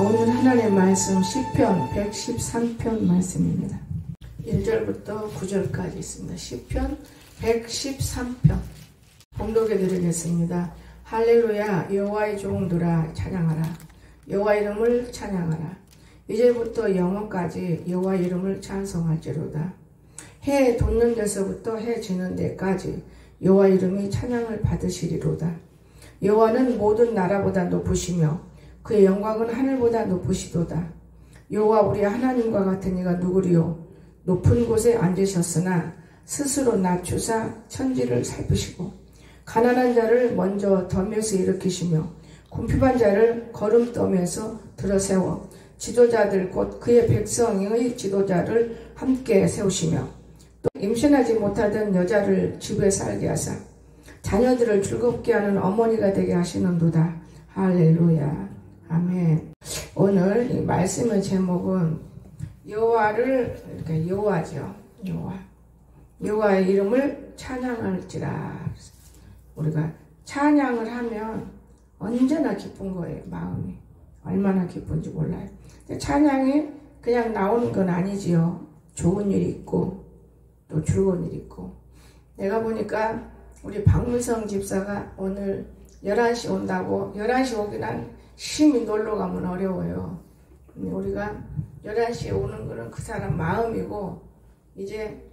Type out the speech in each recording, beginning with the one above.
오늘 하나님의 말씀 시편 113편 말씀입니다. 1절부터 9절까지 있습니다. 시편 113편 봉독해 드리겠습니다. 할렐루야. 여호와의 종들아 찬양하라. 여호와 이름을 찬양하라. 이제부터 영원까지 여호와 이름을 찬송할지로다. 해 돋는 데서부터 해 지는 데까지 여호와 이름이 찬양을 받으시리로다. 여호와는 모든 나라보다 높으시며 그의 영광은 하늘보다 높으시도다. 여호와 우리 하나님과 같은 이가 누구리요? 높은 곳에 앉으셨으나 스스로 낮추사 천지를 살피시고 가난한 자를 먼저 덤에서 일으키시며 궁핍한 자를 거름더미에서 들어세워 지도자들 곧 그의 백성의 지도자를 함께 세우시며 또 임신하지 못하던 여자를 집에 살게 하사 자녀들을 즐겁게 하는 어머니가 되게 하시는도다. 할렐루야. 아멘. 오늘 이 말씀의 제목은 여호와를, 그러니까 여호와죠. 여호와의 이름을 찬양할지라. 우리가 찬양을 하면 언제나 기쁜 거예요. 마음이 얼마나 기쁜지 몰라요. 찬양이 그냥 나오는 건 아니지요. 좋은 일이 있고 또 즐거운 일이 있고. 내가 보니까 우리 박문성 집사가 오늘 11시 온다고. 11시 오긴 한 심히 놀러 가면 어려워요. 우리가 11시에 오는 거는 그 사람 마음이고, 이제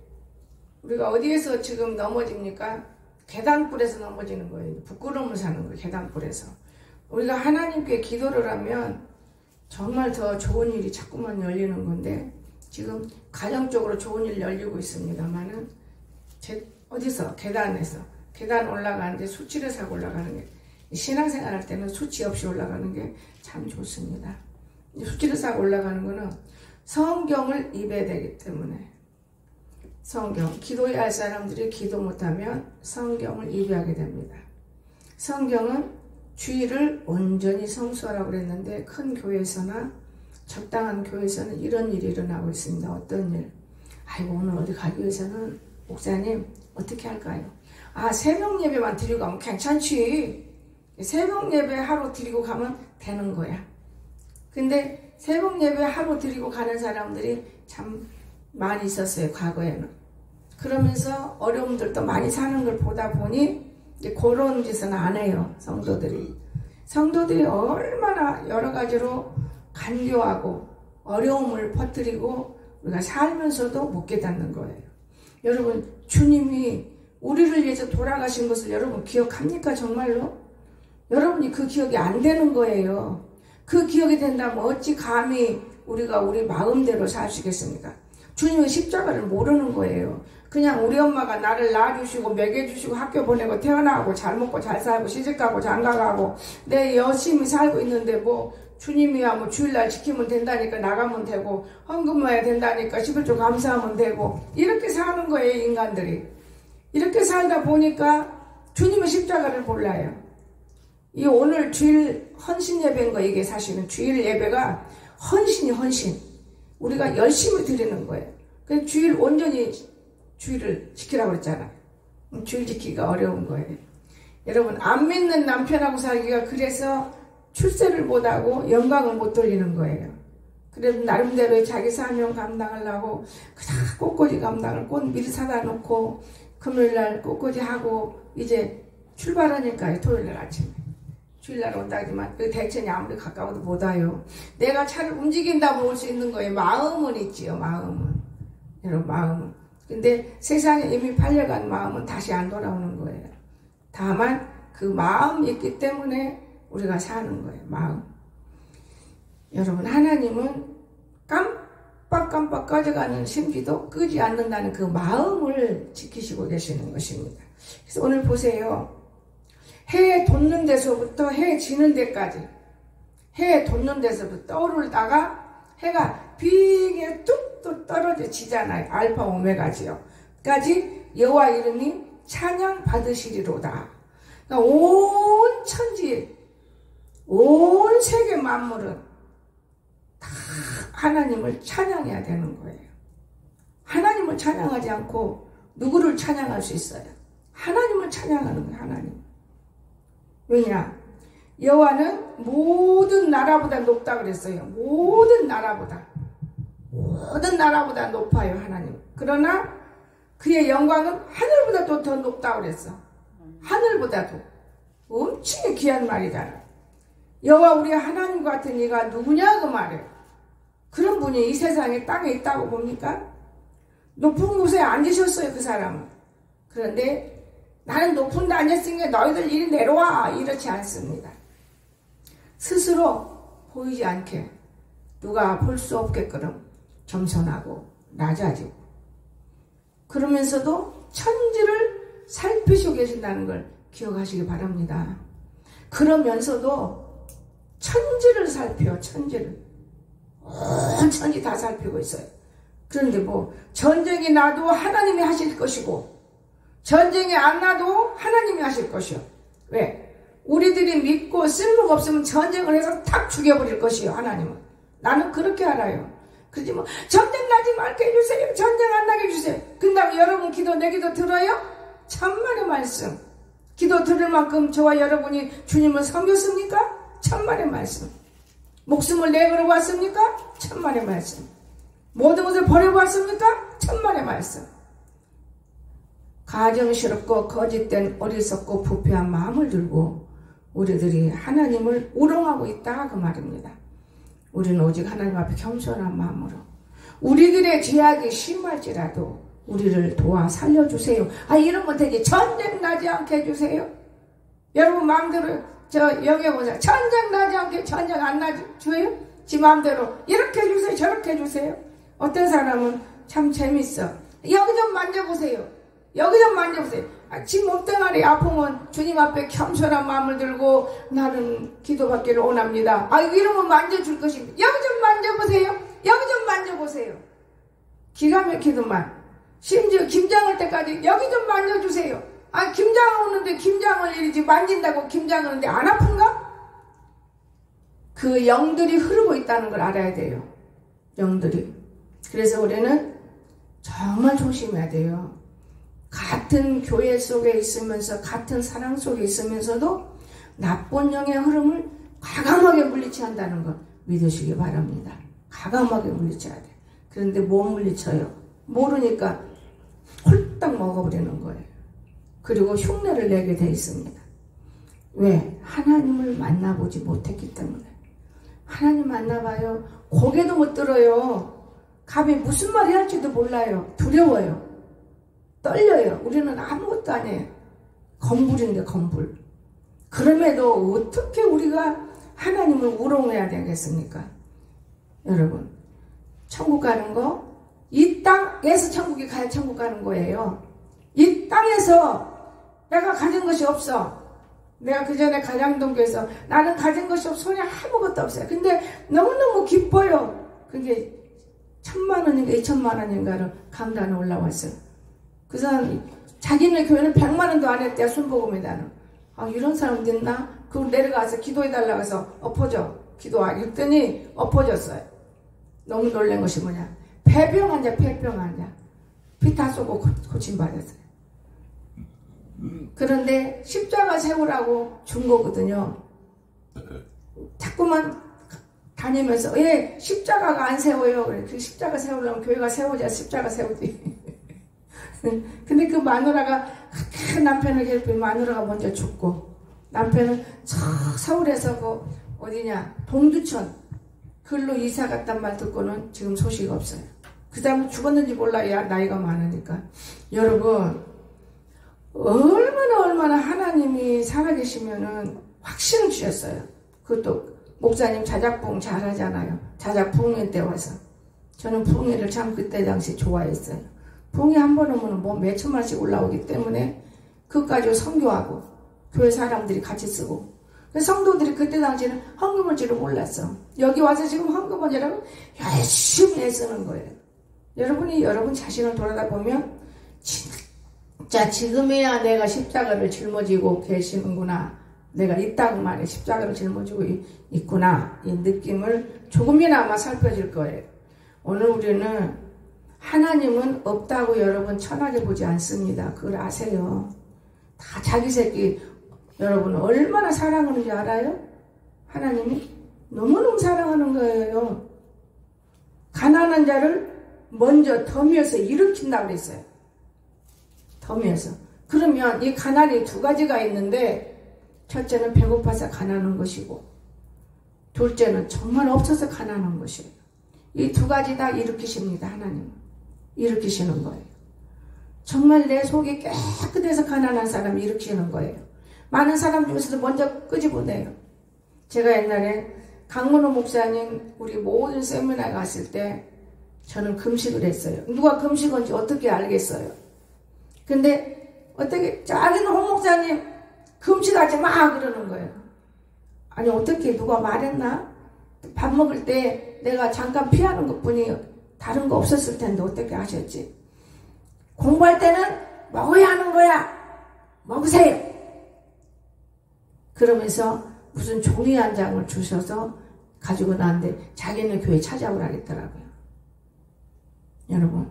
우리가 어디에서 지금 넘어집니까? 계단불에서 넘어지는 거예요. 부끄러움을 사는 거예요. 계단불에서. 우리가 하나님께 기도를 하면 정말 더 좋은 일이 자꾸만 열리는 건데, 지금 가정적으로 좋은 일 열리고 있습니다만은 어디서? 계단에서. 계단 올라가는데 수치를 사고 올라가는 게, 신앙생활 할 때는 수치 없이 올라가는 게 참 좋습니다. 수치를 사고 올라가는 거는 성경을 입어야 되기 때문에. 성경, 기도해야 할 사람들이 기도 못하면 성경을 입어야 됩니다. 성경은 주일을 온전히 성수하라고 그랬는데, 큰 교회에서나 적당한 교회에서는 이런 일이 일어나고 있습니다. 어떤 일? 아이고, 오늘 어디 가기 위해서는 목사님 어떻게 할까요? 새벽 예배만 드리고 가면 괜찮지. 새벽 예배 하루 드리고 가면 되는 거야. 근데 새벽 예배 하루 드리고 가는 사람들이 참 많이 있었어요. 과거에는. 그러면서 어려움들도 많이 사는 걸 보다 보니 이제 그런 짓은 안 해요. 성도들이 얼마나 여러 가지로 간교하고 어려움을 퍼뜨리고 우리가 살면서도 못 깨닫는 거예요. 여러분, 주님이 우리를 위해서 돌아가신 것을 여러분 기억합니까? 정말로? 여러분이 그 기억이 안 되는 거예요. 그 기억이 된다면 어찌 감히 우리가 우리 마음대로 살 수 있겠습니까? 주님의 십자가를 모르는 거예요. 그냥 우리 엄마가 나를 낳아주시고 먹여주시고 학교 보내고 태어나고 잘 먹고 잘 살고 시집가고 장가가고 내 열심히 살고 있는데 뭐 주님이야 뭐 주일날 지키면 된다니까 나가면 되고 헌금해야 된다니까 11조 감사하면 되고 이렇게 사는 거예요. 인간들이. 이렇게 살다 보니까 주님의 십자가를 몰라요. 이 오늘 주일 헌신 예배인 거, 이게 사실은 주일 예배가 헌신. 우리가 열심히 드리는 거예요. 그래서 주일 온전히 주일을 지키라고 그랬잖아. 주일 지키기가 어려운 거예요. 여러분, 안 믿는 남편하고 살기가 그래서 출세를 못하고 영광을 못 돌리는 거예요. 그래도 나름대로 자기 사명 감당하려고 그냥 꽃꽂이 감당을 꽃 미리 사다 놓고 금요일날 꽃꽂이 하고 이제 출발하니까요. 토요일날 아침에. 주일날 온다 하지만 그 대천이 아무리 가까워도 못 와요. 내가 차를 움직인다면 올 수 있는 거예요. 마음은 있지요. 마음은. 여러분, 마음은. 근데 세상에 이미 팔려간 마음은 다시 안 돌아오는 거예요. 다만 그 마음이 있기 때문에 우리가 사는 거예요. 마음. 여러분, 하나님은 깜빡깜빡 꺼져가는 심지도 끄지 않는다는 그 마음을 지키시고 계시는 것입니다. 그래서 오늘 보세요. 해 돋는 데서부터 해 지는 데까지, 해 돋는 데서부터 떠오르다가 해가 빙에 뚝뚝 떨어져 지잖아요. 알파 오메가지요. 까지 여호와 이름이 찬양 받으시리로다. 그러니까 온 천지, 온 세계 만물은 다 하나님을 찬양해야 되는 거예요. 하나님을 찬양하지 않고 누구를 찬양할 수 있어요? 하나님을 찬양하는 거예요. 하나님. 왜냐? 여호와는 모든 나라보다 높다 그랬어요. 모든 나라보다 높아요, 하나님. 그러나 그의 영광은 하늘보다도 더 높다 그랬어. 하늘보다도. 엄청 귀한 말이잖아. 여호와 우리 하나님 같은 이가 누구냐 그 말이에요. 그런 분이 이 세상에 땅에 있다고 봅니까? 높은 곳에 앉으셨어요, 그 사람은. 그런데 나는 높은 데 앉았으니까 너희들 이리 내려와, 이렇지 않습니다. 스스로 보이지 않게 누가 볼 수 없게끔 겸손하고 낮아지고, 그러면서도 천지를 살피시고 계신다는 걸 기억하시기 바랍니다. 그러면서도 천지를 살펴요. 천지를 온 천지 다 살피고 있어요. 그런데 뭐 전쟁이 나도 하나님이 하실 것이고 전쟁이 안 나도 하나님이 하실 것이요. 왜? 우리들이 믿고 쓸모가 없으면 전쟁을 해서 탁 죽여버릴 것이요, 하나님은. 나는 그렇게 알아요. 그러지 뭐 전쟁 나지 말게 해주세요, 전쟁 안 나게 해주세요. 근데 여러분 기도 내 기도 들어요? 천만의 말씀. 기도 들을 만큼 저와 여러분이 주님을 섬겼습니까? 천만의 말씀. 목숨을 내걸어 왔습니까? 천만의 말씀. 모든 것을 버려봤습니까? 천만의 말씀. 가정스럽고 거짓된 어리석고 부패한 마음을 들고 우리들이 하나님을 우롱하고 있다 그 말입니다. 우리는 오직 하나님 앞에 겸손한 마음으로 우리들의 죄악이 심할지라도 우리를 도와 살려주세요. 이런 거 되게 전쟁 나지 않게 해주세요. 여러분 마음대로 여기 보세요. 전쟁 나지 않게, 전쟁 안 나지 줘요? 지 마음대로 이렇게 해주세요, 저렇게 해주세요. 어떤 사람은 참 재밌어. 여기 좀 만져보세요. 여기 좀 만져보세요. 지 몸뚱아리 아프면 주님 앞에 겸손한 마음을 들고 나는 기도받기를 원합니다. 이러면 만져줄 것입니다. 여기 좀 만져보세요. 여기 좀 만져보세요. 기가 막히더만. 심지어 김장할 때까지 여기 좀 만져주세요. 김장 오는데 김장을 이리지 만진다고 김장 오는데 안 아픈가? 그 영들이 흐르고 있다는 걸 알아야 돼요. 영들이. 그래서 우리는 정말 조심해야 돼요. 같은 교회 속에 있으면서 같은 사랑 속에 있으면서도 나쁜 영의 흐름을 과감하게 물리쳐야 한다는 걸 믿으시기 바랍니다. 과감하게 물리쳐야 돼. 그런데 못 물리쳐요. 모르니까 홀딱 먹어버리는 거예요. 그리고 흉내를 내게 돼 있습니다. 왜? 하나님을 만나보지 못했기 때문에. 하나님 만나봐요. 고개도 못 들어요. 감히 무슨 말이 할지도 몰라요. 두려워요. 떨려요. 우리는 아무것도 안 해요. 건불인데 건불. 그럼에도 어떻게 우리가 하나님을 우롱해야 되겠습니까? 여러분, 천국 가는 거, 이 땅에서 천국이 가야 천국 가는 거예요. 이 땅에서 내가 가진 것이 없어. 내가 그 전에 가량동교에서 나는 가진 것이 없어. 손에 아무것도 없어요. 근데 너무너무 기뻐요. 그게 1,000만 원인가 2,000만 원인가를 강단에 올라왔어요. 그 사람 자기네 교회는 100만 원도 안 했대요. 순복음에다는. 이런 사람도 있나? 그걸 내려가서 기도해달라고 해서 엎어져. 기도하기 했더니 엎어졌어요. 너무 놀란 것이 뭐냐? 폐병 환자. 피 다 쏘고 고침받았어요. 그런데 십자가 세우라고 준 거거든요. 자꾸만 다니면서 왜 십자가가 안 세워요? 그래. 그 십자가 세우려면 교회가 세우자. 십자가 세우지. 근데 그 마누라가 큰 남편을 괴롭힌 마누라가 먼저 죽고, 남편은 저 서울에서 그 어디냐 동두천 글로 이사 갔단 말 듣고는 지금 소식 없어요. 그 사람은 죽었는지 몰라요. 나이가 많으니까. 여러분, 얼마나 하나님이 살아계시면은 확신을 주셨어요. 그것도 목사님 자작부흥 잘하잖아요. 자작부흥회 때 와서. 저는 부흥회를 참 그때 당시 좋아했어요. 부흥회 한 번 오면 뭐 몇천만씩 올라오기 때문에 그것까지 선교하고 교회 사람들이 같이 쓰고, 성도들이 그때 당시에는 헌금을 줄을 몰랐어. 여기 와서 지금 헌금을 여러분 열심히 애쓰는 거예요. 여러분이 여러분 자신을 돌아다보면 진짜 지금이야 내가 십자가를 짊어지고 계시는구나, 내가 있다고 말해 십자가를 짊어지고 있구나, 이 느낌을 조금이나마 살펴질 거예요. 오늘 우리는 하나님은 없다고 여러분 천하게 보지 않습니다. 그걸 아세요. 다 자기 새끼 여러분 얼마나 사랑하는지 알아요? 하나님이 너무너무 사랑하는 거예요. 가난한 자를 먼저 덤에서 일으킨다고 그랬어요. 덤에서. 그러면 이 가난이 두 가지가 있는데, 첫째는 배고파서 가난한 것이고, 둘째는 정말 없어서 가난한 것이에요. 이 두 가지 다 일으키십니다. 하나님은. 일으키시는 거예요. 정말 내 속이 깨끗해서 가난한 사람 일으키는 거예요. 많은 사람 중에서도 먼저 끄집어내요. 제가 옛날에 강문호 목사님 우리 모든 세미나에 갔을 때 저는 금식을 했어요. 누가 금식한지 어떻게 알겠어요? 근데 어떻게 자기는 홍 목사님 금식하지 마 그러는 거예요. 아니 어떻게 누가 말했나? 밥 먹을 때 내가 잠깐 피하는 것뿐이 다른 거 없었을 텐데 어떻게 하셨지? 공부할 때는 먹어야 하는 거야. 먹으세요. 그러면서 무슨 종이 한 장을 주셔서 가지고 나왔는데 자기는 교회 찾아오라 그랬더라고요. 여러분.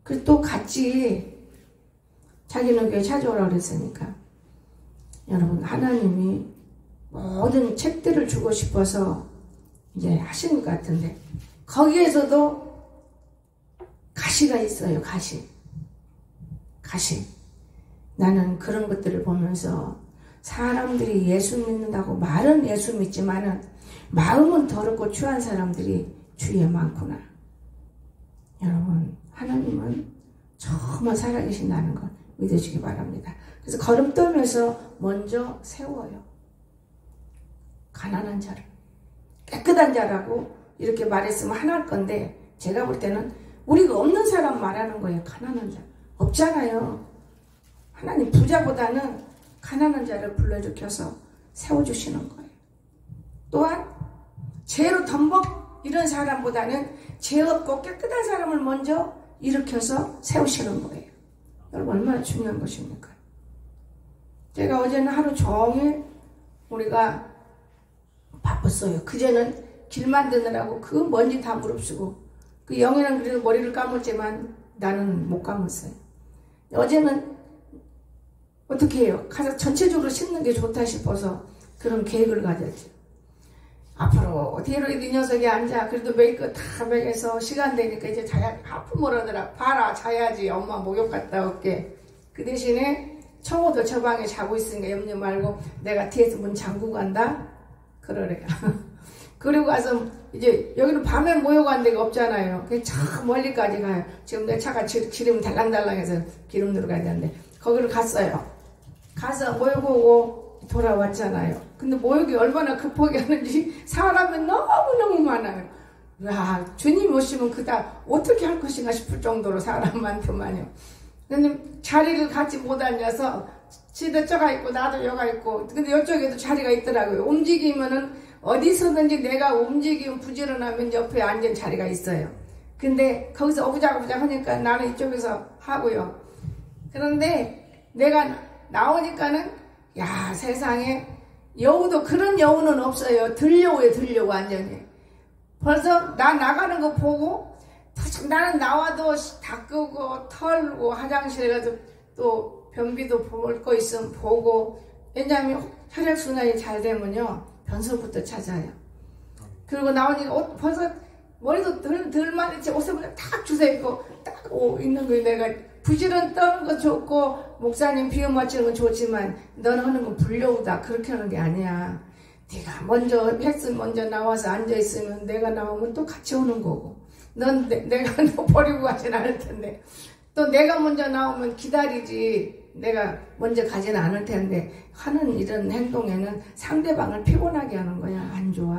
그래서 또 같이 자기는 교회 찾아오라 그랬으니까 여러분 하나님이 모든 책들을 주고 싶어서 이제 하시는 것 같은데 거기에서도 가시가 있어요. 가시. 나는 그런 것들을 보면서 사람들이 예수 믿는다고 말은 예수 믿지만은 마음은 더럽고 추한 사람들이 주위에 많구나. 여러분 하나님은 정말 살아계신다는 걸 믿으시기 바랍니다. 그래서 거름떠면서 먼저 세워요. 가난한 자를. 깨끗한 자라고 이렇게 말했으면 하나일 건데 제가 볼 때는 우리가 없는 사람 말하는 거예요. 가난한 자. 없잖아요. 하나님 부자보다는 가난한 자를 불러일으켜서 세워주시는 거예요. 또한 죄로 덤벅 이런 사람보다는 죄 없고 깨끗한 사람을 먼저 일으켜서 세우시는 거예요. 여러분 얼마나 중요한 것입니까? 제가 어제는 하루 종일 우리가 바빴어요. 그제는 길 만드느라고 그 먼지 다 무릅쓰고 그 영애는 그래도 머리를 감았지만 나는 못 감았어요. 어제는 어떻게 해요? 가서 전체적으로 씻는 게 좋다 싶어서 그런 계획을 가졌죠. 앞으로 뒤로 이 녀석이 앉아. 그래도 메이크업 다 먹여서 시간 되니까 이제 자야. 하품 뭐라더라. 봐라 자야지. 엄마 목욕 갔다 올게. 그 대신에 청호도 저 방에 자고 있으니까 염려 말고 내가 뒤에서 문 잠그고 간다. 그러래요. 그리고 가서 이제 여기는 밤에 모여간 데가 없잖아요. 그냥 저 멀리까지 가요. 지금 내 차가 기름 달랑달랑해서 기름 넣으러 가야 되는데 거기를 갔어요. 가서 모여고 오고 돌아왔잖아요. 근데 모욕이 얼마나 급하게 하는지 사람이 너무너무 많아요. 야, 주님 오시면 그다 어떻게 할 것인가 싶을 정도로 사람 많더만요. 근데 자리를 같이 못 앉아서 지도 저가 있고 나도 여가 있고 근데 이쪽에도 자리가 있더라고요. 움직이면은 어디서든지 내가 움직이면 부지런하면 옆에 앉은 자리가 있어요. 근데 거기서 어부작어부작 하니까 나는 이쪽에서 하고요. 그런데 내가 나오니까는 야 세상에 여우도 그런 여우는 없어요. 들려오요 완전히. 벌써 나 나가는 거 보고 나는 나와도 닦고 털고 화장실에 가서 또 변비도 볼 거 있으면 보고 왜냐하면 혈액순환이 잘 되면요 변소부터 찾아요. 그리고 나오니까 벌써 머리도 덜 많이 옷을 딱 주워 입고 딱 있는 거 내가 부지런 떠는 거 좋고 목사님 비유 맞추는 건 좋지만 너는 하는 건 불려오다 그렇게 하는 게 아니야. 네가 먼저 헬스 먼저 나와서 앉아있으면 내가 나오면 또 같이 오는 거고 넌 내가 너 버리고 가진 않을 텐데 또 내가 먼저 나오면 기다리지 내가 먼저 가지는 않을 텐데 하는 이런 행동에는 상대방을 피곤하게 하는 거야. 안 좋아.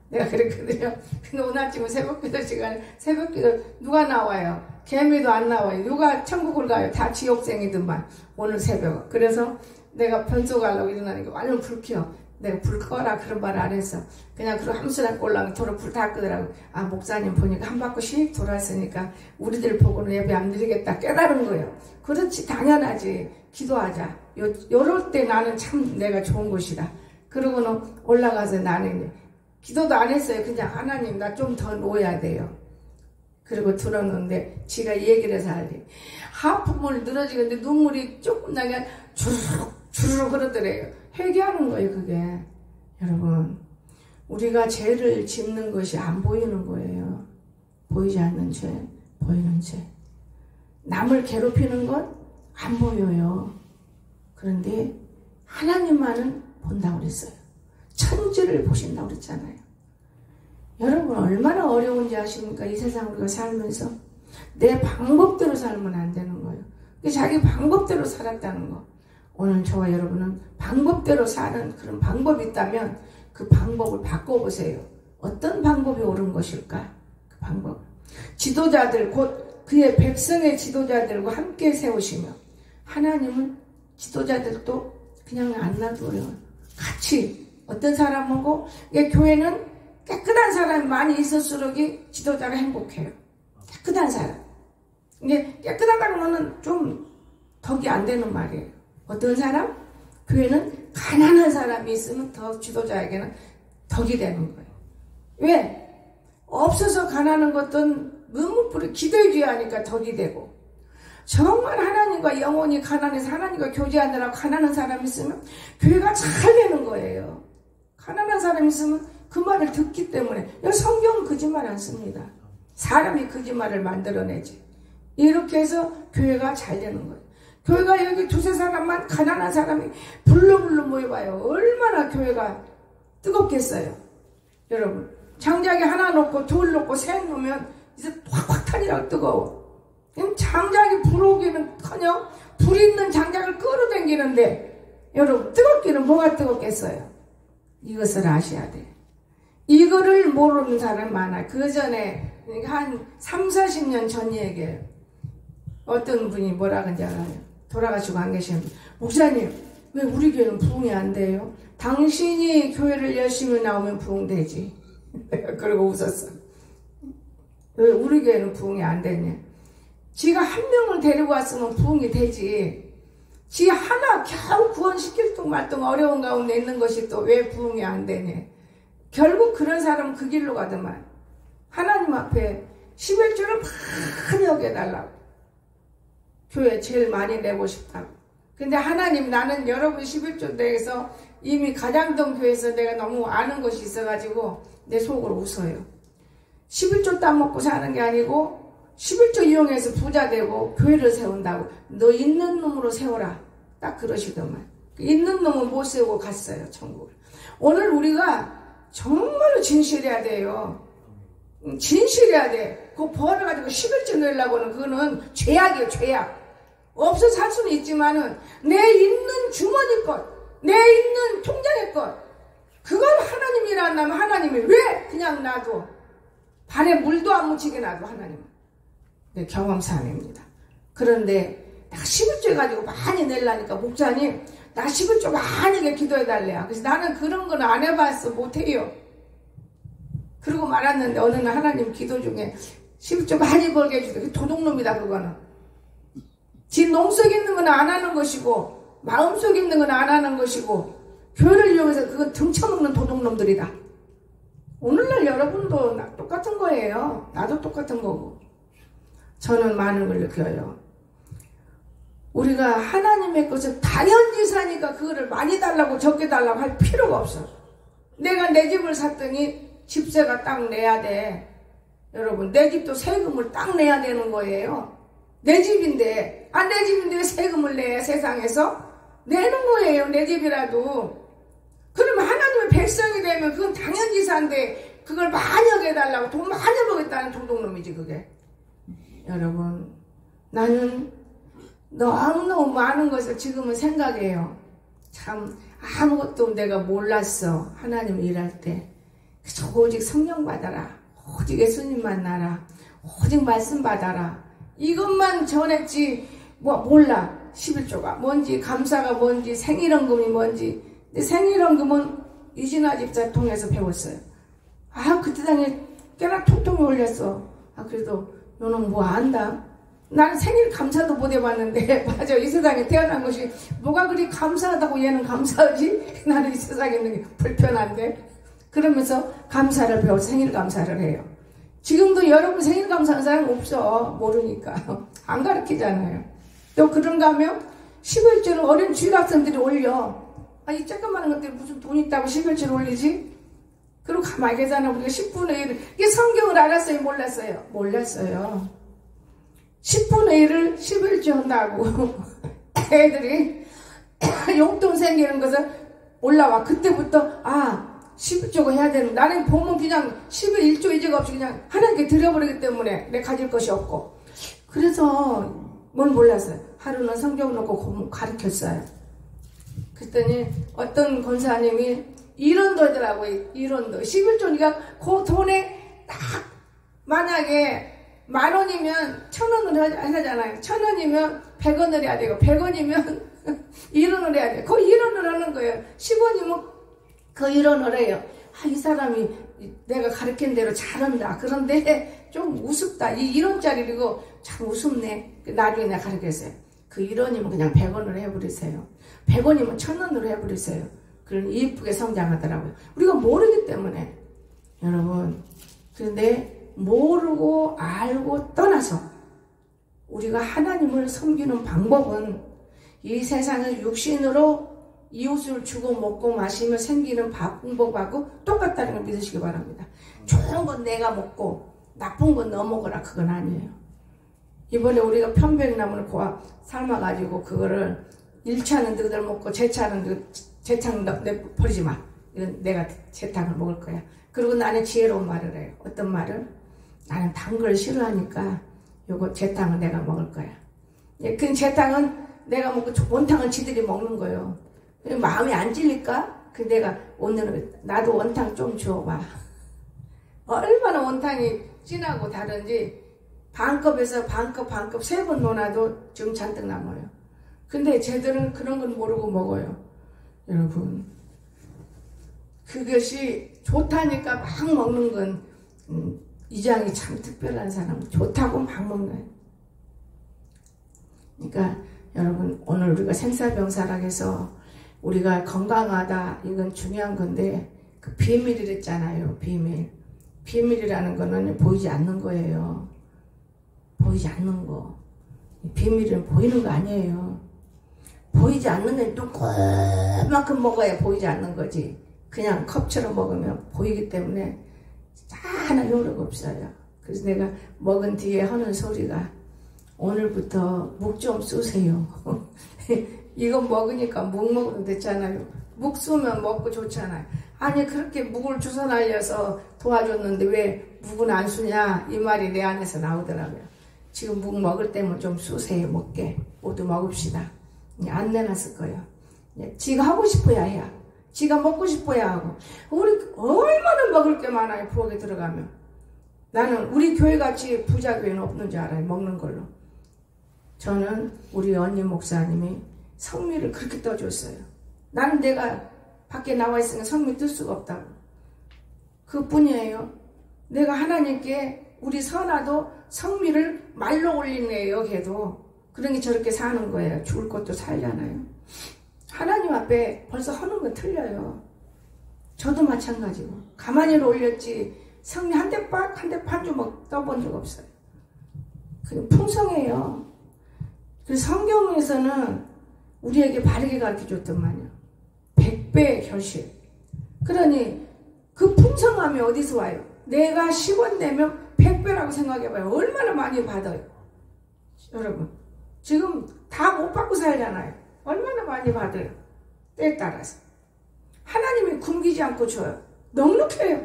내가 그랬거든요. 근데 오늘 아침에 새벽기도 시간에 새벽기도 누가 나와요? 개미도 안 나와요. 누가 천국을 가요? 다 지옥생이더만 오늘 새벽. 그래서 내가 변소 가려고 일어나니까 완전 불 켜. 내가 불 꺼라 그런 말 안 했어. 그냥 그런 함수랑 꼴랑 도로 불 다 끄더라고. 아 목사님 보니까 한 바퀴씩 돌았으니까 우리들 보고는 예배 안 드리겠다 깨달은 거예요. 그렇지 당연하지. 기도하자. 요럴 때 나는 참 내가 좋은 곳이다. 그러고는 올라가서 나는 기도도 안 했어요. 그냥 하나님 나 좀 더 놓아야 돼요. 그리고 들어놓는데 지가 얘기를 해서 알지. 하품을 늘어지는데 눈물이 조금 나게 주르륵 주르륵 그러더래요. 회개하는 거예요 그게. 여러분 우리가 죄를 짓는 것이 안 보이는 거예요. 보이지 않는 죄, 보이는 죄. 남을 괴롭히는 건 안 보여요. 그런데 하나님만은 본다고 그랬어요. 천지를 보신다고 그랬잖아요. 여러분 얼마나 어려운지 아십니까? 이 세상 우리가 살면서 내 방법대로 살면 안 되는 거예요. 자기 방법대로 살았다는 거. 오늘 저와 여러분은 방법대로 사는 그런 방법이 있다면 그 방법을 바꿔보세요. 어떤 방법이 옳은 것일까? 그 방법. 지도자들 곧 그의 백성의 지도자들과 함께 세우시며 하나님은 지도자들도 그냥 안 놔둬요. 같이 어떤 사람하고 교회는 깨끗한 사람이 많이 있을수록 지도자가 행복해요. 깨끗한 사람. 이게 깨끗하다는 거는 좀 덕이 안 되는 말이에요. 어떤 사람? 교회는 가난한 사람이 있으면 더 지도자에게는 덕이 되는 거예요. 왜? 없어서 가난한 것은 문무풀이 기도해줘야 하니까 덕이 되고, 정말 하나님과 영혼이 가난해서 하나님과 교제하느라 가난한 사람이 있으면 교회가 잘 되는 거예요. 가난한 사람이 있으면 그 말을 듣기 때문에. 성경은 거짓말 안 씁니다. 사람이 거짓말을 만들어내지. 이렇게 해서 교회가 잘 되는 거예요. 교회가 여기 두세 사람만 가난한 사람이 불러불러 모여봐요. 얼마나 교회가 뜨겁겠어요. 여러분 장작이 하나 놓고 둘 놓고 셋 놓으면 이제 확확 타니라고 뜨거워. 장작이 불오기는커녕 불 있는 장작을 끌어당기는데 여러분 뜨겁기는 뭐가 뜨겁겠어요? 이것을 아셔야 돼. 이거를 모르는 사람이 많아요. 그 전에 한 3, 40년 전 얘기예요. 어떤 분이 뭐라 그런지 알아요? 돌아가시고 안 계시는 목사님 왜 우리 교회는 부흥이 안 돼요? 당신이 교회를 열심히 나오면 부흥되지. 그러고 웃었어. 왜 우리 교회는 부흥이 안 되냐? 지가 한 명을 데리고 왔으면 부흥이 되지. 지 하나 겨우 구원시킬 둥 말둥 어려운 가운데 있는 것이 또 왜 부흥이 안 되냐? 결국 그런 사람은 그 길로 가더만. 하나님 앞에 11조를 많이 여겨달라고. 교회 제일 많이 내고 싶다고. 근데 하나님 나는 여러분 11조 대해서 이미 가장동 교회에서 내가 너무 아는 것이 있어가지고 내 속으로 웃어요. 11조 따먹고 사는 게 아니고 11조 이용해서 부자 되고 교회를 세운다고. 너 있는 놈으로 세워라. 딱 그러시더만. 있는 놈은 못 세우고 갔어요. 천국을. 오늘 우리가 정말로 진실해야 돼요. 진실해야 돼. 그거 벌어가지고 11조 내려고는 그거는 죄악이에요. 죄악. 없어서 살 수는 있지만은 내 있는 주머니 것, 내 있는 통장의 것, 그걸 하나님이라 한다면 하나님이 왜 그냥 놔둬? 발에 물도 안 묻히게 놔둬 하나님은. 네, 경험상입니다. 그런데 나 11조 가지고 많이 내려니까 목사님 나 11조 많이 기도해달래요. 그래서 나는 그런 건 안 해봤어. 못해요. 그러고 말았는데 어느 날 하나님 기도 중에 11조 많이 벌게 해주세요. 도둑놈이다 그거는. 지 농속에 있는 건 안 하는 것이고 마음속에 있는 건 안 하는 것이고 교회를 이용해서 그건 등쳐먹는 도둑놈들이다. 오늘날 여러분도 똑같은 거예요. 나도 똑같은 거고. 저는 많은 걸 느껴요. 우리가 하나님의 것을 당연히 사니까 그거를 많이 달라고 적게 달라고 할 필요가 없어. 내가 내 집을 샀더니 집세가 딱 내야 돼. 여러분 내 집도 세금을 딱 내야 되는 거예요. 내 집인데 내 집인데 왜 세금을 내? 세상에서 내는 거예요. 내 집이라도. 그러면 하나님의 백성이 되면 그건 당연지사인데 그걸 많이 하게 해달라고 돈 많이 벌겠다는 도둑놈이지 그게. 여러분 나는 너무너무 많은 것을 지금은 생각해요. 참 아무것도 내가 몰랐어. 하나님 일할 때 오직 성령 받아라. 오직 예수님 만나라. 오직 말씀 받아라. 이것만 전했지 몰라. 11조가 뭔지 감사가 뭔지 생일헌금이 뭔지. 근데 생일헌금은 이진아 집사 통해서 배웠어요. 그때 당에 꽤나 톡톡히 올렸어. 그래도 너는 뭐 안다? 나는 생일 감사도 못 해봤는데 맞아. 이 세상에 태어난 것이 뭐가 그리 감사하다고 얘는 감사하지? 나는 이 세상에 있는 게 불편한데. 그러면서 감사를 배워서 생일 감사를 해요. 지금도 여러분 생일 감사하는 사람 없어. 모르니까. 안 가르치잖아요. 또 그런가 하면 11조를 어린 주일학생들이 올려. 이 조그마한 것들이 무슨 돈 있다고 11조를 올리지? 그리고 가만히 계산하면 우리가 10분의 1을, 이게 성경을 알았어요? 몰랐어요? 몰랐어요. 10분의 1을 11조 한다고 애들이 용돈 생기는 것을 올라와. 그때부터 11조가 해야 되는, 나는 보면 그냥 11조 이제가 없이 그냥 하나님께 드려버리기 때문에 내 가질 것이 없고. 그래서 뭘 몰랐어요. 하루는 성경 놓고 가르쳤어요. 그랬더니 어떤 권사님이 이런도 하더라고요. 이런도 11조니까 그 돈에 딱 만약에 10,000원이면 1,000원을 하잖아요. 1,000원이면 100원을 해야 되고 100원이면 1원을 해야 돼요. 그 1원을 하는 거예요. 10원이면 그 1원을 해요. 이 사람이 내가 가르친 대로 잘한다. 그런데 좀 우습다. 이 1원짜리고 참 우습네. 나중에 내가 가르쳤어요. 그 1원이면 그냥 100원을 해버리세요. 100원이면 1,000원으로 해버리세요. 그런 이쁘게 성장하더라고요. 우리가 모르기 때문에. 여러분, 그런데 모르고 알고 떠나서 우리가 하나님을 섬기는 방법은 이 세상의 육신으로 이웃을 주고 먹고 마시며 생기는 방법하고 똑같다는 걸 믿으시기 바랍니다. 좋은 건 내가 먹고 나쁜 건 너 먹어라. 그건 아니에요. 이번에 우리가 편백나무를 삶아가지고 그거를 1차는 너희들 먹고 제 차는 제탕 버리지 마. 이건 내가 제탕을 먹을 거야. 그리고 나는 지혜로운 말을 해요. 어떤 말을? 나는 단 걸 싫어하니까 요거 제탕은 내가 먹을 거야. 그 제탕은 내가 먹고 원탕은 지들이 먹는 거예요. 마음이 안 찔릴까? 그 내가 오늘은 나도 원탕 좀 주어봐. 얼마나 원탕이 진하고 다른지 반컵에서 반컵 3번 넣어놔도 지금 잔뜩 남아요. 근데 쟤들은 그런 건 모르고 먹어요. 여러분, 그것이 좋다니까 막 먹는 건 이장이 참 특별한 사람. 좋다고 막 먹는 거예요. 그러니까 여러분, 오늘 우리가 생사병사라고 해서 우리가 건강하다, 이건 중요한 건데 그 비밀이랬잖아요. 비밀이라는 거는 보이지 않는 거예요. 보이지 않는 거. 비밀은 보이는 거 아니에요. 보이지 않는 게 눈꼴만큼 먹어야 보이지 않는 거지. 그냥 컵처럼 먹으면 보이기 때문에 하나 효력 없어요. 그래서 내가 먹은 뒤에 하는 소리가 오늘부터 묵 좀 쏘세요. 이거 먹으니까 묵 먹으면 됐잖아요. 묵 쏘면 먹고 좋잖아요. 아니 그렇게 묵을 주워 날려서 도와줬는데 왜 묵은 안 쏘냐 이 말이 내 안에서 나오더라고요. 지금 묵 먹을 때면 좀 쏘세요. 먹게 모두 먹읍시다. 안 내놨을 거예요. 지가 하고 싶어야 해야. 지가 먹고 싶어야 하고. 우리 얼마나 먹을 게 많아요. 부엌에 들어가면. 나는 우리 교회같이 부자 교회는 없는 줄 알아요. 먹는 걸로. 저는 우리 언니 목사님이 성미를 그렇게 떠줬어요. 나는 내가 밖에 나와 있으면 성미 뜰 수가 없다고. 그뿐이에요. 내가 하나님께 우리 선아도 성미를 말로 올리네요. 걔도. 그러니 저렇게 사는 거예요. 죽을 것도 살잖아요. 하나님 앞에 벌써 하는 건 틀려요. 저도 마찬가지고. 가만히로 올렸지 성미 한 대 판 주먹 떠본 적 없어요. 그냥 풍성해요. 그래서 성경에서는 우리에게 바르게 가르쳐줬더만요. 100배의 결실. 그러니 그 풍성함이 어디서 와요? 내가 10원 내면 100배라고 생각해봐요. 얼마나 많이 받아요. 여러분 지금 다 못 받고 살잖아요. 얼마나 많이 받아요. 때에 따라서. 하나님이 굶기지 않고 줘요. 넉넉해요.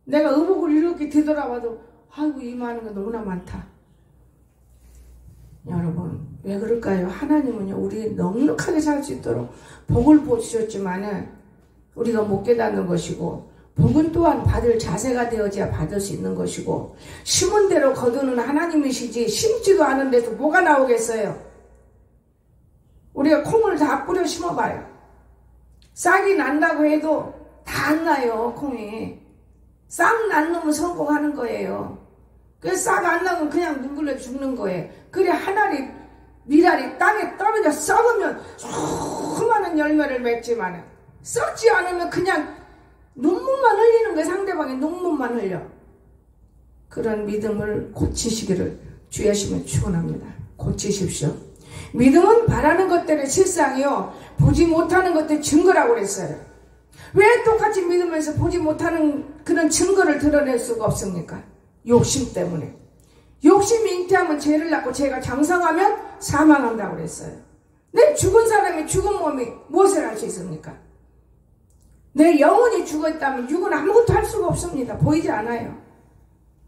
내가 의복을 이렇게 뒤돌아봐도 아이고 이 많은 거 너무나 많다. 여러분 왜 그럴까요? 하나님은요 우리 넉넉하게 살 수 있도록 복을 주셨지만은 우리가 못 깨닫는 것이고 복은 또한 받을 자세가 되어져야 받을 수 있는 것이고 심은 대로 거두는 하나님이시지 심지도 않은 데서 뭐가 나오겠어요? 우리가 콩을 다 뿌려 심어봐요. 싹이 난다고 해도 다 안 나요. 콩이. 싹 난 놈은 성공하는 거예요. 그래서 싹 안 나면 그냥 뭉글러 죽는 거예요. 그래 하나리 미랄이 땅에 떨어져 썩으면 수많은 열매를 맺지만 썩지 않으면 그냥 눈물만 흘리는 거예요. 상대방의 눈물만 흘려. 그런 믿음을 고치시기를 주 예수님은 축원합니다. 고치십시오. 믿음은 바라는 것들의 실상이요 보지 못하는 것들의 증거라고 그랬어요. 왜 똑같이 믿으면서 보지 못하는 그런 증거를 드러낼 수가 없습니까? 욕심 때문에. 욕심이 잉태하면 죄를 낳고 죄가 장성하면 사망한다고 그랬어요. 내 죽은 사람이 죽은 몸이 무엇을 할 수 있습니까? 내 영혼이 죽었다면 육은 아무것도 할 수가 없습니다. 보이지 않아요.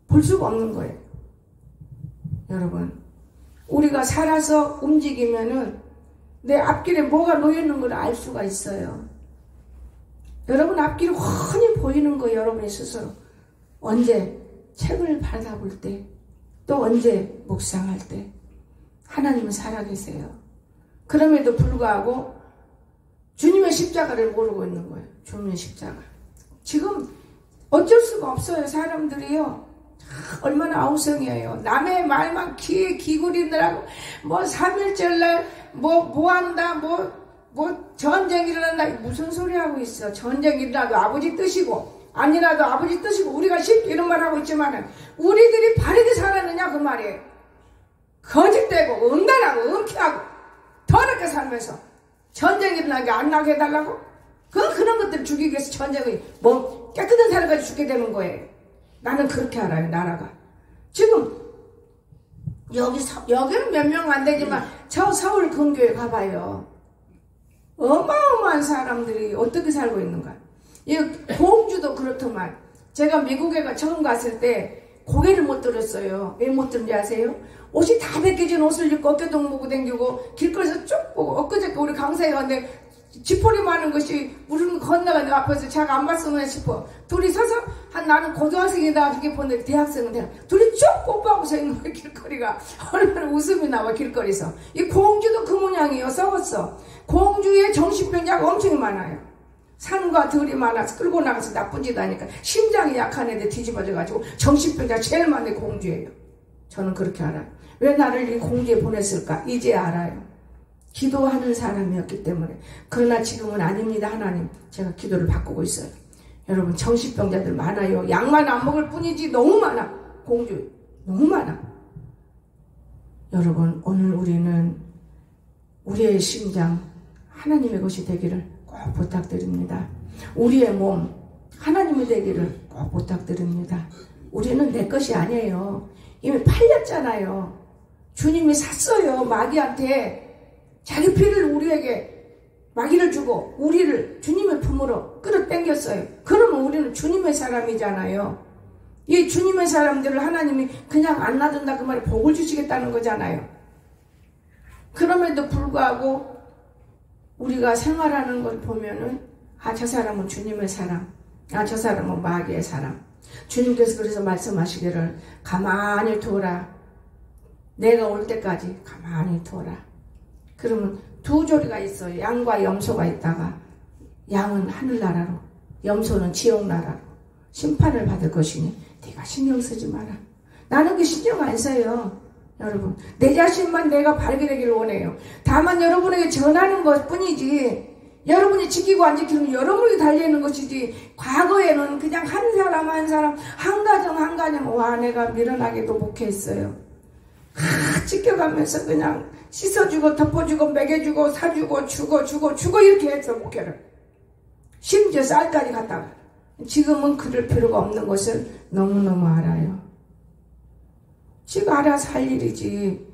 볼 수가 없는 거예요. 여러분, 우리가 살아서 움직이면은 내 앞길에 뭐가 놓여있는 걸 알 수가 있어요. 여러분 앞길이 훤히 보이는 거 여러분이 스스로 언제 책을 받아볼 때, 또 언제 묵상할 때 하나님은 살아계세요. 그럼에도 불구하고 주님의 십자가를 모르고 있는 거예요. 주님의 십자가. 지금 어쩔 수가 없어요. 사람들이요. 얼마나 아우성이에요. 남의 말만 귀에 기울이느라고 뭐 3.1절날 뭐 한다 뭐 전쟁이 일어난다. 무슨 소리 하고 있어. 전쟁이 일어나도 아버지 뜻이고 아니라도 아버지 뜻이고 우리가 쉽게 이런 말 하고 있지만은 우리들이 바르게 살았느냐 그 말이에요. 거짓되고 음란하고 음키하고 더럽게 살면서 전쟁이 일어나게 안 나게 해달라고? 그런 것들을 죽이기 위해서 전쟁이 뭐 깨끗한 사람까지 죽게 되는 거예요. 나는 그렇게 알아요. 나라가 지금 여기는 몇 명 안 되지만 저 서울 근교에 가봐요. 어마어마한 사람들이 어떻게 살고 있는가. 이 공주도 그렇더만. 제가 미국에 처음 갔을 때 고개를 못 들었어요. 왜 못 들은지 아세요? 옷이 다 벗겨진 옷을 입고 어깨동 무고 댕기고 길거리에서 쭉 보고 엊그저께 우리 강사에 갔는데 지퍼리 많은 것이 우리는 건너가는 앞에서 제가 안 봤으면 싶어. 둘이 서서 나는 고등학생이다 그렇게 보는데 대학생은 둘이 쭉 뽀뽀하고 서 있는 거야. 길거리가 얼마나 웃음이 나와. 길거리에서 이 공주도 그 모양이에요. 썩었어. 공주의 정신병자가 엄청 많아요. 산과 들이 많아서 끌고 나가서 나쁜 짓 하니까 심장이 약한 애들 뒤집어져가지고 정신병자가 제일 많은 공주예요. 저는 그렇게 알아요. 왜 나를 이 공주에 보냈을까? 이제 알아요. 기도하는 사람이었기 때문에. 그러나 지금은 아닙니다. 하나님, 제가 기도를 바꾸고 있어요. 여러분 정신병자들 많아요. 약만 안 먹을 뿐이지 너무 많아. 공주 너무 많아. 여러분 오늘 우리는 우리의 심장 하나님의 것이 되기를 꼭 부탁드립니다. 우리의 몸 하나님이 되기를 꼭 부탁드립니다. 우리는 내 것이 아니에요. 이미 팔렸잖아요. 주님이 샀어요. 마귀한테 자기 피를 우리에게 마귀를 주고 우리를 주님의 품으로 끌어당겼어요. 그러면 우리는 주님의 사람이잖아요. 이 주님의 사람들을 하나님이 그냥 안 놔둔다 그 말이 복을 주시겠다는 거잖아요. 그럼에도 불구하고 우리가 생활하는 걸 보면은 저 사람은 주님의 사람, 저 사람은 마귀의 사람. 주님께서 그래서 말씀하시기를 가만히 두어라. 내가 올 때까지 가만히 두어라. 그러면 두 조리가 있어요. 양과 염소가 있다가 양은 하늘나라로 염소는 지옥나라로 심판을 받을 것이니 네가 신경 쓰지 마라. 나는 그 신경 안 써요. 여러분 내 자신만 내가 바르게 되기를 원해요. 다만 여러분에게 전하는 것 뿐이지 여러분이 지키고 안 지키는 여러분이 달려있는 것이지 과거에는 그냥 한 사람 한 가정 와 내가 미련하게도 목회했어요. 지켜가면서 그냥 씻어주고 덮어주고 먹여주고 사주고 주고 이렇게 했어 목회를. 심지어 쌀까지 갔다가 지금은 그럴 필요가 없는 것을 너무너무 알아요. 지가 알아서 할 일이지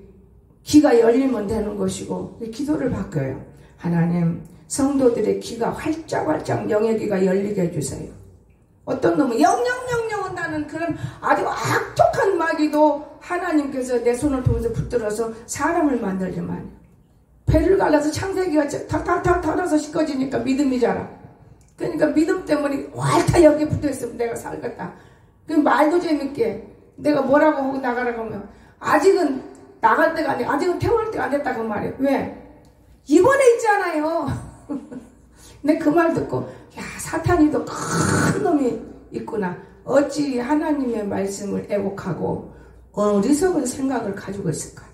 귀가 열리면 되는 것이고 기도를 바꿔요. 하나님 성도들의 귀가 활짝활짝 영의 귀가 열리게 해주세요. 어떤 놈은 영영영영 한다는 그런 아주 악독한 마귀도 하나님께서 내 손을 통해서 붙들어서 사람을 만들지만 배를 갈라서 창세기가 탁탁탁 털어서 씻겨지니까 믿음이 자라. 그러니까 믿음 때문에 활타 여기에 붙어있으면 내가 살겠다. 그 말도 재밌게 내가 뭐라고 하고 나가라고 하면 아직은 나갈 때가 아니고 아직은 태어날 때가 안 됐다 그 말이에요. 왜? 이번에 있잖아요. 근데 그 말 듣고 야 사탄이도 큰 놈이 있구나. 어찌 하나님의 말씀을 애곡하고 어리석은 생각을 가지고 있을까.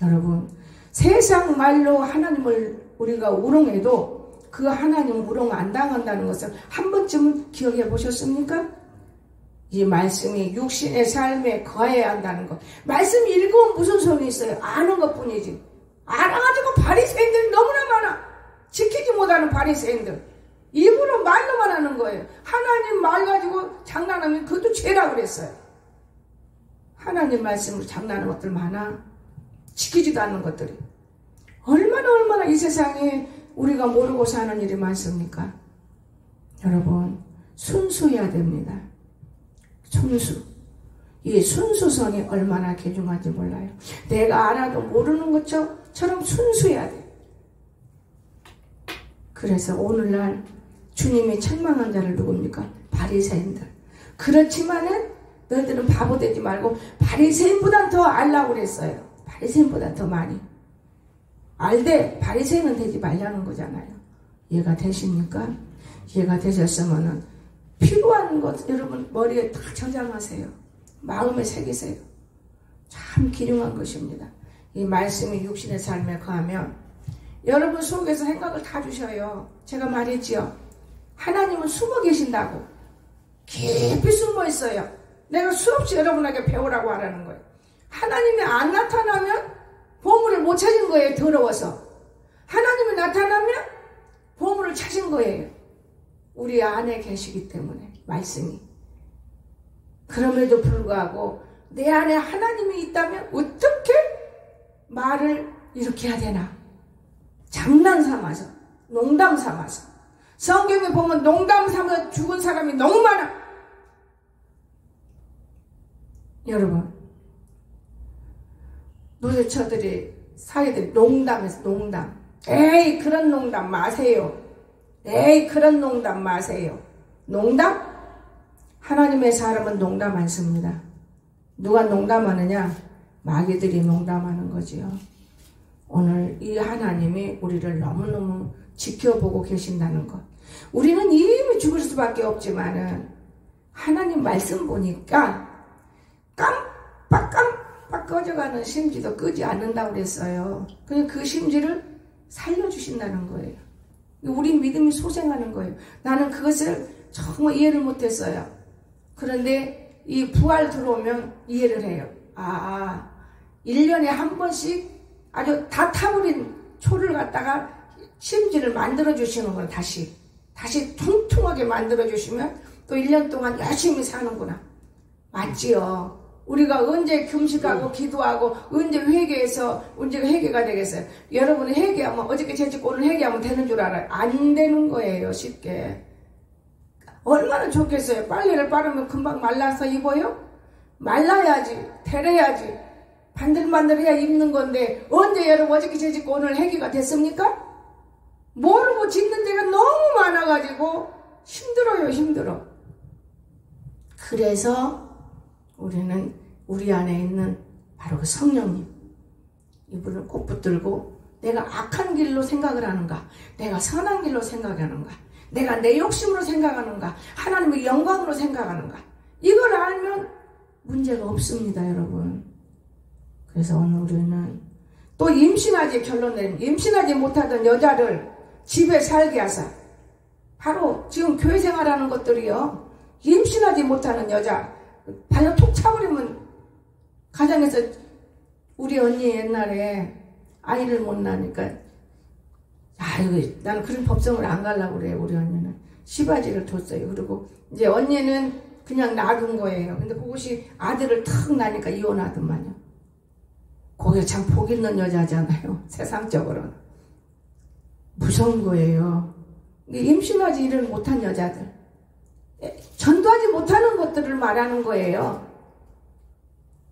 여러분 세상 말로 하나님을 우리가 우롱해도 그 하나님 우롱 안 당한다는 것을 한 번쯤은 기억해 보셨습니까? 이 말씀이 육신의 삶에 거해야 한다는 것. 말씀 읽으면 무슨 소용이 있어요? 아는 것뿐이지. 알아가지고 바리새인들이 너무나 많아. 지키지 못하는 바리새인들. 입으로 말로만 하는 거예요. 하나님 말 가지고 장난하면 그것도 죄라고 그랬어요. 하나님 말씀으로 장난하는 것들 많아. 지키지도 않는 것들이. 얼마나 이 세상에 우리가 모르고 사는 일이 많습니까? 여러분, 순수해야 됩니다. 순수. 이 순수성이 얼마나 귀중한지 몰라요. 내가 알아도 모르는 것처럼 순수해야 돼. 그래서 오늘날 주님이 책망한 자를 누굽니까? 바리새인들. 그렇지만은 너희들은 바보 되지 말고 바리새인보단 더 알라고 그랬어요. 바리새인보다 더 많이. 알되 바리새인은 되지 말라는 거잖아요. 이해가 되십니까? 이해가 되셨으면은 필요한 것 여러분 머리에 다 저장하세요. 마음에 새기세요. 참 귀중한 것입니다. 이 말씀이 육신의 삶에 거하면 여러분 속에서 생각을 다 주셔요. 제가 말했지요. 하나님은 숨어 계신다고. 깊이 숨어 있어요. 내가 수없이 여러분에게 배우라고 하라는 거예요. 하나님이 안 나타나면 보물을 못 찾은 거예요. 더러워서. 하나님이 나타나면 보물을 찾은 거예요. 우리 안에 계시기 때문에 말씀이. 그럼에도 불구하고 내 안에 하나님이 있다면 어떻게 말을 이렇게 해야 되나? 장난 삼아서, 농담 삼아서. 성경에 보면 농담 삼아서 죽은 사람이 너무 많아. 여러분, 노조처들이 사회들이 농담해서 농담. 에이 그런 농담 마세요. 에이 그런 농담 마세요. 농담? 하나님의 사람은 농담 안 씁니다. 누가 농담하느냐? 마귀들이 농담하는 거지요. 오늘 이 하나님이 우리를 너무너무 지켜보고 계신다는 것. 우리는 이미 죽을 수밖에 없지만은 하나님 말씀 보니까 깜빡 꺼져가는 심지도 끄지 않는다고 그랬어요. 그냥 그 심지를 살려주신다는 거예요. 우리 믿음이 소생하는 거예요. 나는 그것을 정말 이해를 못했어요. 그런데 이 부활 들어오면 이해를 해요. 1년에 한 번씩 아주 다 타버린 초를 갖다가 심지를 만들어주시는구나. 다시 통통하게 만들어주시면 또 1년 동안 열심히 사는구나. 맞지요? 우리가 언제 금식하고 기도하고 언제 회개해서 언제가 회개가 되겠어요? 여러분이 회개하면 어저께 재짓고 오늘 회개하면 되는 줄 알아요? 안 되는 거예요. 쉽게. 얼마나 좋겠어요. 빨래를 빠르면 금방 말라서 입어요? 말라야지. 데려야지. 반들반들해야 입는 건데 언제 여러분 어저께 재짓고 오늘 회개가 됐습니까? 모르고 짓는 데가 너무 많아가지고 힘들어요. 힘들어. 그래서 우리는 우리 안에 있는 바로 그 성령님 이분을 꼭 붙들고 내가 악한 길로 생각을 하는가, 내가 선한 길로 생각하는가, 내가 내 욕심으로 생각하는가, 하나님의 영광으로 생각하는가, 이걸 알면 문제가 없습니다. 여러분. 그래서 오늘 우리는 또 임신하지 못하던 여자를 집에 살게 하사, 바로 지금 교회 생활하는 것들이요, 임신하지 못하는 여자 발로 톡 차버리면, 가정에서 우리 언니 옛날에 아이를 못 낳으니까 나는 그런 법정을 안 가려고 그래요. 우리 언니는 시바지를 뒀어요. 그리고 이제 언니는 그냥 놔둔 거예요. 근데 그것이 아들을 탁 낳으니까 이혼하더만요. 거기가 참 복 있는 여자잖아요. 세상적으로는 무서운 거예요. 임신하지를 못한 여자들, 전도하지 못하는 것들을 말하는 거예요.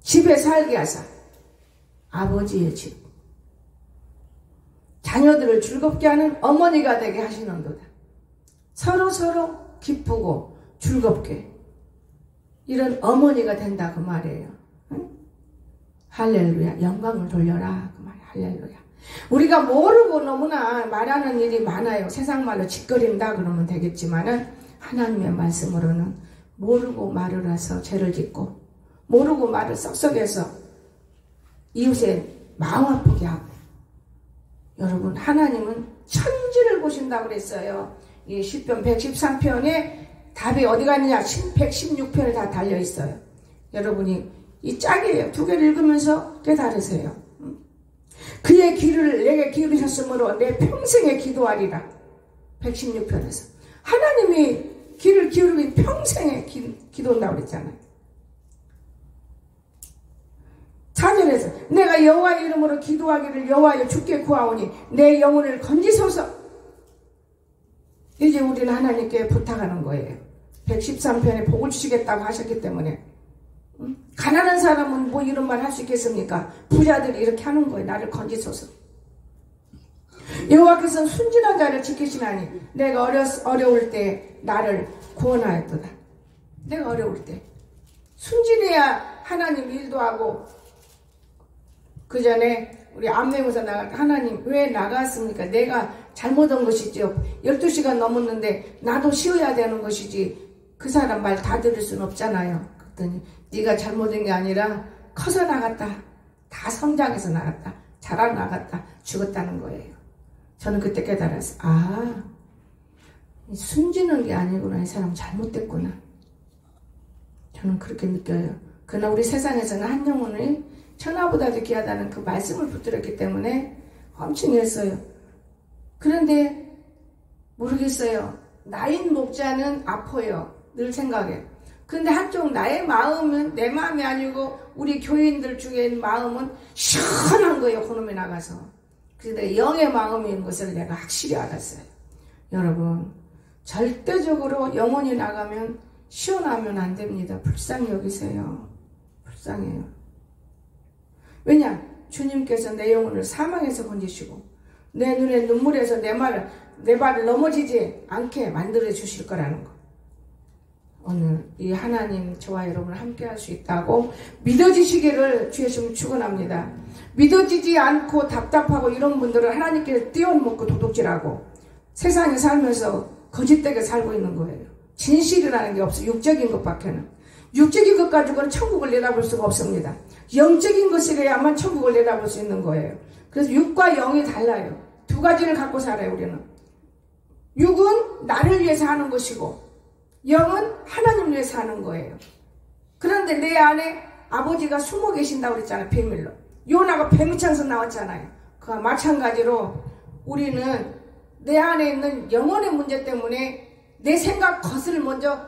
집에 살게 하사, 아버지의 집, 자녀들을 즐겁게 하는 어머니가 되게 하시는도다. 서로 기쁘고 즐겁게 이런 어머니가 된다 그 말이에요. 응? 할렐루야. 영광을 돌려라 그 말이에요. 할렐루야. 우리가 모르고 너무나 말하는 일이 많아요. 세상 말로 짓거린다 그러면 되겠지만은 하나님의 말씀으로는 모르고 말을 해서 죄를 짓고, 모르고 말을 썩썩해서 이웃의 마음 아프게 하고. 여러분, 하나님은 천지를 보신다고 그랬어요. 이 시편 113편에 답이 어디 갔느냐? 116편에 다 달려있어요. 여러분이 이 짝이에요. 두 개를 읽으면서 깨달으세요. 그의 귀를 내게 기울이셨으므로 내 평생에 기도하리라. 116편에서 하나님이 귀를 기울이면 평생에 기도한다고 그랬잖아요. 4절에서 내가 여호와의 이름으로 기도하기를 여호와여 주께 구하오니 내 영혼을 건지소서. 이제 우리는 하나님께 부탁하는 거예요. 113편에 복을 주시겠다고 하셨기 때문에. 가난한 사람은 뭐 이런 말 할 수 있겠습니까? 부자들이 이렇게 하는 거예요. 나를 건지소서. 여호와께서는 순진한 자를 지키시나니 내가 어려울 때 나를 구원하였도다. 내가 어려울 때 순진해야 하나님 일도 하고. 그 전에 우리 안내무사 나갈 때 하나님 왜 나갔습니까? 내가 잘못한 것이죠. 12시간 넘었는데 나도 쉬어야 되는 것이지 그 사람 말 다 들을 수는 없잖아요. 그랬더니 네가 잘못한 게 아니라 커서 나갔다. 다 성장해서 나갔다. 자라 나갔다. 죽었다는 거예요. 저는 그때 깨달았어요. 아, 숨지는 게 아니구나. 이 사람 잘못됐구나. 저는 그렇게 느껴요. 그러나 우리 세상에서는 한 영혼이 천하보다도 귀하다는 그 말씀을 붙들었기 때문에 엄청 했어요. 그런데 모르겠어요. 나인 목자는 아파요. 늘 생각해. 근데 한쪽 나의 마음은 내 마음이 아니고 우리 교인들 중에 마음은 시원한 거예요. 그놈에 나가서. 그런데 영의 마음인 것을 내가 확실히 알았어요. 여러분 절대적으로 영혼이 나가면 시원하면 안 됩니다. 불쌍히 여기세요. 불쌍해요. 왜냐? 주님께서 내 영혼을 사망에서 건지시고 내 눈에 눈물에서 내 발을 넘어지지 않게 만들어 주실 거라는 거. 오늘 이 하나님 저와 여러분을 함께 할 수 있다고 믿어지시기를 주의 이름으로 축원합니다. 믿어지지 않고 답답하고 이런 분들은 하나님께 띄워먹고 도둑질하고 세상에 살면서 거짓되게 살고 있는 거예요. 진실이라는 게 없어. 육적인 것밖에는. 육적인 것 가지고는 천국을 내다볼 수가 없습니다. 영적인 것이라야만 천국을 내다볼 수 있는 거예요. 그래서 육과 영이 달라요. 두 가지를 갖고 살아요. 우리는. 육은 나를 위해서 하는 것이고 영은 하나님 위해서 하는 거예요. 그런데 내 안에 아버지가 숨어 계신다고 그랬잖아요. 비밀로. 요나가 뱀이창에서 나왔잖아요. 그와 마찬가지로 우리는 내 안에 있는 영혼의 문제 때문에 내 생각 것을 먼저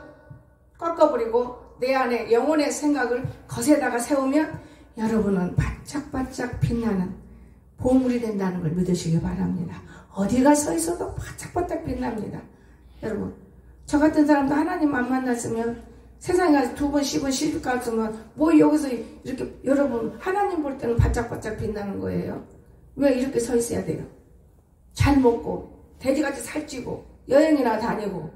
꺾어버리고 내 안에 영혼의 생각을 것에다가 세우면 여러분은 반짝반짝 빛나는 보물이 된다는 걸 믿으시기 바랍니다. 어디가 서 있어도 반짝반짝 빛납니다. 여러분 저 같은 사람도 하나님 안 만났으면 세상에 가서 2번, 10번 시집 갔으면 뭐 여기서 이렇게 여러분 하나님 볼 때는 반짝반짝 빛나는 거예요. 왜 이렇게 서 있어야 돼요? 잘 먹고 돼지같이 살찌고 여행이나 다니고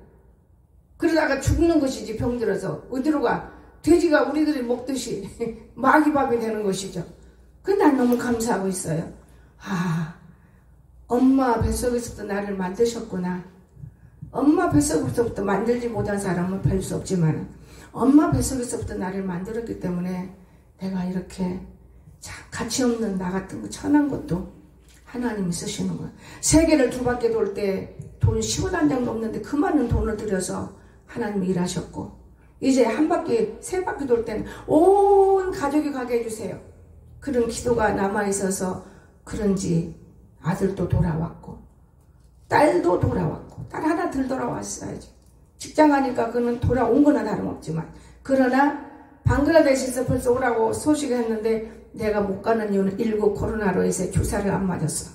그러다가 죽는 것이지 병들어서 어디로 가? 돼지가 우리들이 먹듯이 마귀밥이 되는 것이죠. 근데 난 너무 감사하고 있어요. 아, 엄마 뱃속에서부터 나를 만드셨구나. 엄마 뱃속에서부터 만들지 못한 사람은 별 수 없지만 엄마 뱃속에서부터 나를 만들었기 때문에 내가 이렇게 가치 없는 나 같은 거 천한 것도 하나님이 쓰시는 거야. 세계를 2바퀴 돌 때 돈 15단장도 없는데 그 많은 돈을 들여서 하나님이 일하셨고 이제 1바퀴 3바퀴 돌 때는 온 가족이 가게 해주세요. 그런 기도가 남아있어서 그런지 아들도 돌아왔고 딸도 돌아왔고 딸 하나 덜 돌아왔어야지. 직장 가니까 그는 돌아온 거나 다름없지만 그러나 방글라데시에서 벌써 오라고 소식을 했는데 내가 못 가는 이유는 19 코로나로 해서 주사를 안 맞았어.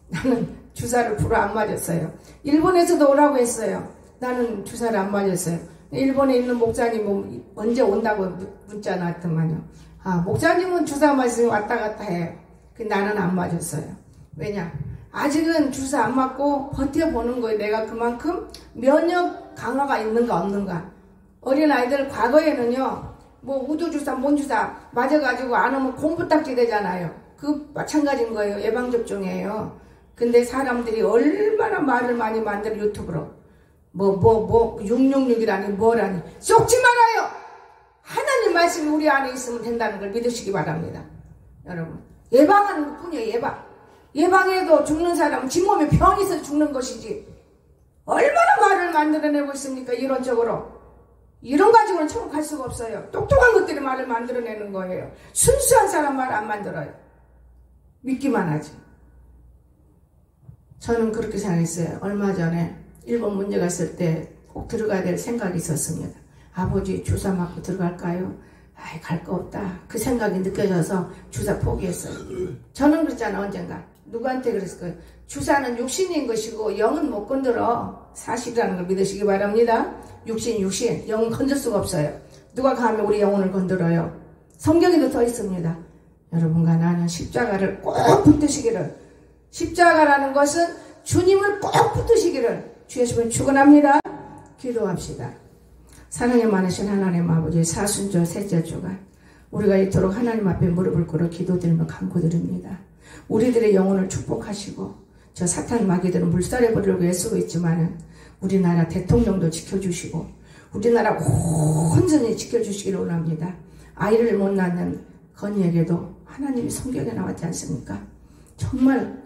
나는 주사를 불어 안 맞았어요. 일본에서도 오라고 했어요. 나는 주사를 안 맞았어요. 일본에 있는 목사님은 언제 온다고 문자 나왔더만요. 아, 목사님은 주사 맞으면 왔다 갔다 해요. 근데 나는 안 맞았어요. 왜냐? 아직은 주사 안 맞고 버텨보는 거예요. 내가 그만큼 면역 강화가 있는가 없는가. 어린아이들 과거에는요. 뭐 우두주사, 뭔주사 맞아가지고 안 오면 곰부딱지 되잖아요. 그 마찬가지인 거예요. 예방접종이에요. 근데 사람들이 얼마나 말을 많이 만들어 유튜브로. 666이라니 뭐라니. 쏙지 말아요. 하나님 말씀이 우리 안에 있으면 된다는 걸 믿으시기 바랍니다. 여러분. 예방하는 것 뿐이에요. 예방. 예방해도 죽는 사람은 지 몸에 병이 있어서 죽는 것이지. 얼마나 말을 만들어내고 있습니까? 이론적으로. 이런 가지고는 천국 갈 수가 없어요. 똑똑한 것들이 말을 만들어내는 거예요. 순수한 사람 말 안 만들어요. 믿기만 하지. 저는 그렇게 생각했어요. 얼마 전에 일본 문제 갔을 때 꼭 들어가야 될 생각이 있었습니다. 아버지 주사 맞고 들어갈까요? 아이, 갈 거 없다. 그 생각이 느껴져서 주사 포기했어요. 저는 그랬잖아, 언젠가. 누구한테 그랬을 거예요. 주사는 육신인 것이고 영은 못 건드려. 사실이라는 걸 믿으시기 바랍니다. 육신. 영은 건들 수가 없어요. 누가 감히 우리 영혼을 건드려요. 성경에도 더 있습니다. 여러분과 나는 십자가를 꼭 붙드시기를. 십자가라는 것은 주님을 꼭 붙드시기를 주 예수님은 축원합니다. 기도합시다. 사랑이 많으신 하나님 아버지, 사순절 셋째 주간 우리가 이토록 하나님 앞에 무릎을 꿇어 기도드리며 간구드립니다. 우리들의 영혼을 축복하시고 저 사탄 마귀들은 물살에 버리려고 애쓰고 있지만은 우리나라 대통령도 지켜주시고 우리나라 온전히 지켜주시기를 원합니다. 아이를 못 낳는 건이에게도 하나님이 성경에 나왔지 않습니까? 정말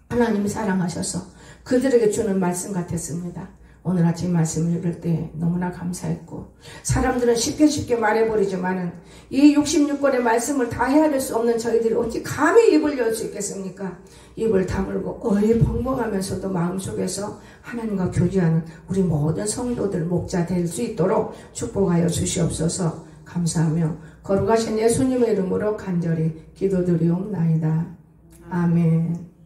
하나님이 사랑하셔서 그들에게 주는 말씀 같았습니다. 오늘 아침 말씀을 읽을 때 너무나 감사했고, 사람들은 쉽게 말해버리지만은 이 66권의 말씀을 다 헤아릴 수 없는 저희들이 어찌 감히 입을 열 수 있겠습니까? 입을 다물고 어리벙벙하면서도 마음속에서 하나님과 교제하는 우리 모든 성도들 목자 될 수 있도록 축복하여 주시옵소서. 감사하며 거룩하신 예수님의 이름으로 간절히 기도드리옵나이다. 아멘.